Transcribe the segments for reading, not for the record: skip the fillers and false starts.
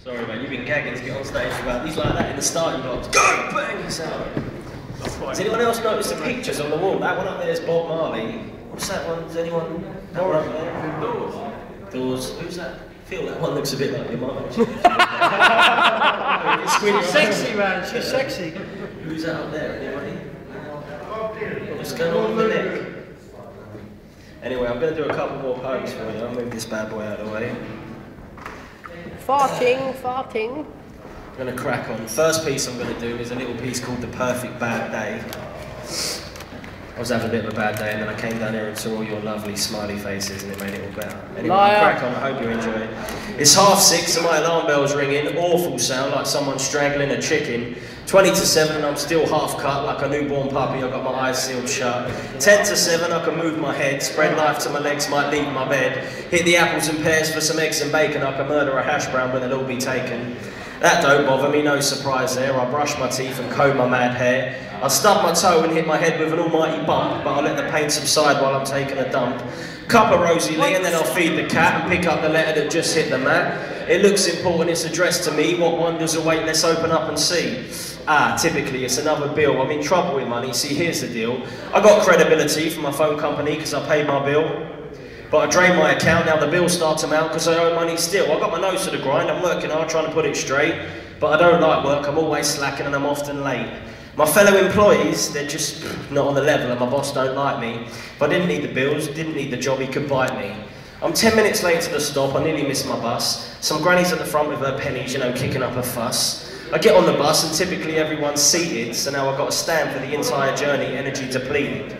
Sorry mate, you've been gagging to get on stage about these like that in the start, you got go bang it's out. Has anyone else noticed the pictures on the wall? That one up there is Bob Marley. What's that one? Does anyone? That one up there? Doors. Who's that? I feel that one looks a bit like your mum. She's sexy man, she's sexy. Who's that up there? Anybody? What's going on with the neck? Anyway, I'm going to do a couple more poems for you. I'll move this bad boy out of the way. Farting, farting. I'm going to crack on. The first piece I'm going to do is a little piece called The Perfect Bad Day. I was having a bit of a bad day and then I came down here and saw all your lovely smiley faces and it made it all better. Anyway, I'll crack on, I hope you enjoy it. It's 6:30 and my alarm bell's ringing. Awful sound, like someone strangling a chicken. 20 to 7 and I'm still half cut like a newborn puppy. I've got my eyes sealed shut. 10 to 7 I can move my head. Spread knife to my legs, might leave my bed. Hit the apples and pears for some eggs and bacon. I can murder a hash brown but they'll all be taken. That don't bother me, no surprise there. I brush my teeth and comb my mad hair. I stub my toe and hit my head with an almighty bump, but I'll let the pain subside while I'm taking a dump. Cup of Rosie Lee and then I'll feed the cat and pick up the letter that just hit the mat. It looks important, it's addressed to me. What wonders await, let's open up and see. Typically it's another bill. I'm in trouble with money, see here's the deal. I got credibility from my phone company because I paid my bill. But I drained my account, now the bills start to mount because I owe money still. I got my nose to the grind, I'm working hard trying to put it straight. But I don't like work, I'm always slacking and I'm often late. My fellow employees, they're just not on the level and my boss don't like me. If I didn't need the bills, didn't need the job, he could bite me. I'm 10 minutes late to the stop, I nearly missed my bus. Some granny's at the front with her pennies, you know, kicking up a fuss. I get on the bus and typically everyone's seated, so now I've got to stand for the entire journey, energy depleted.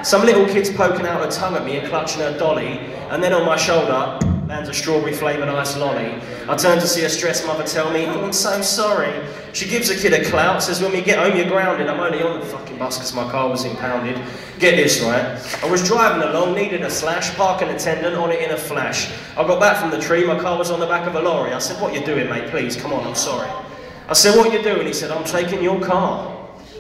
Some little kid's poking out her tongue at me and clutching her dolly, and then on my shoulder lands a strawberry flavoured ice lolly. I turn to see a stressed mother tell me, oh, I'm so sorry. She gives a kid a clout, says when we get home you're grounded. I'm only on the fucking bus because my car was impounded. Get this right, I was driving along, needed a slash, parking attendant on it in a flash. I got back from the tree, my car was on the back of a lorry. I said, what you doing mate, please, come on, I'm sorry. I said, what you doing? He said, I'm taking your car.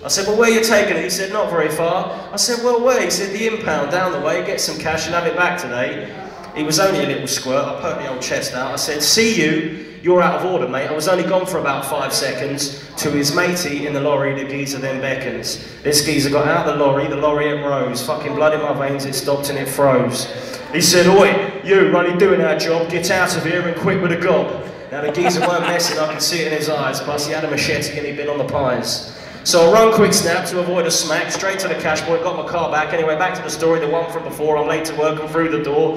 I said, well, where are you taking it? He said, not very far. I said, well, where? He said, the impound down the way, get some cash and have it back today. He was only a little squirt. I poked the old chest out. I said, see you, you're out of order, mate. I was only gone for about 5 seconds. To his matey in the lorry, the geezer then beckons. This geezer got out of the lorry it rose. Fucking blood in my veins, it stopped and it froze. He said, oi, you, we're only doing our job, get out of here and quit with a gob. Now the geezer weren't messing, I could see it in his eyes, plus he had a machete and he'd been on the pies. So I run quick snap to avoid a smack, straight to the cash point, got my car back. Anyway, back to the story, the one from before, I'm late to work and through the door.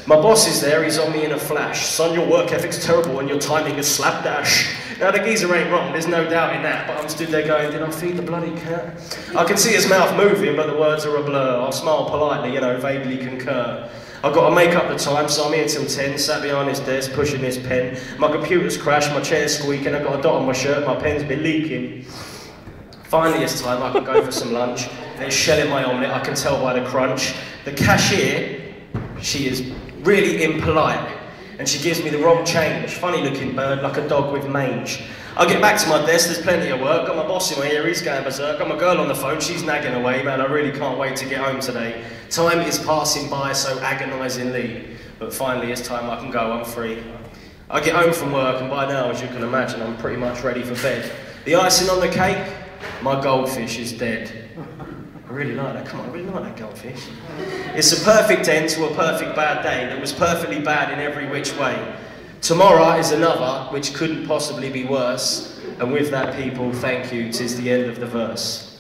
My boss is there, he's on me in a flash. Son, your work ethic's terrible and your timing is slapdash. Now the geezer ain't wrong, there's no doubt in that, but I'm stood there going, did I feed the bloody cat? I can see his mouth moving, but the words are a blur. I'll smile politely, you know, vaguely concur. I've got to make up the time, so I'm here till 10, sat behind his desk, pushing this pen. My computer's crashed, my chair's squeaking, I've got a dot on my shirt, my pen's been leaking. Finally it's time, I can go for some lunch. There's shell in my omelette, I can tell by the crunch. The cashier, she is really impolite, and she gives me the wrong change. Funny looking bird, like a dog with mange. I get back to my desk, there's plenty of work, got my boss in my ear, he's going berserk, got my girl on the phone, she's nagging away, man, I really can't wait to get home today. Time is passing by so agonisingly, but finally it's time I can go, I'm free. I get home from work, and by now, as you can imagine, I'm pretty much ready for bed. The icing on the cake, my goldfish is dead. I really like that, come on, I really like that goldfish. It's a perfect end to a perfect bad day that was perfectly bad in every which way. Tomorrow is another, which couldn't possibly be worse. And with that, people, thank you, 'tis the end of the verse.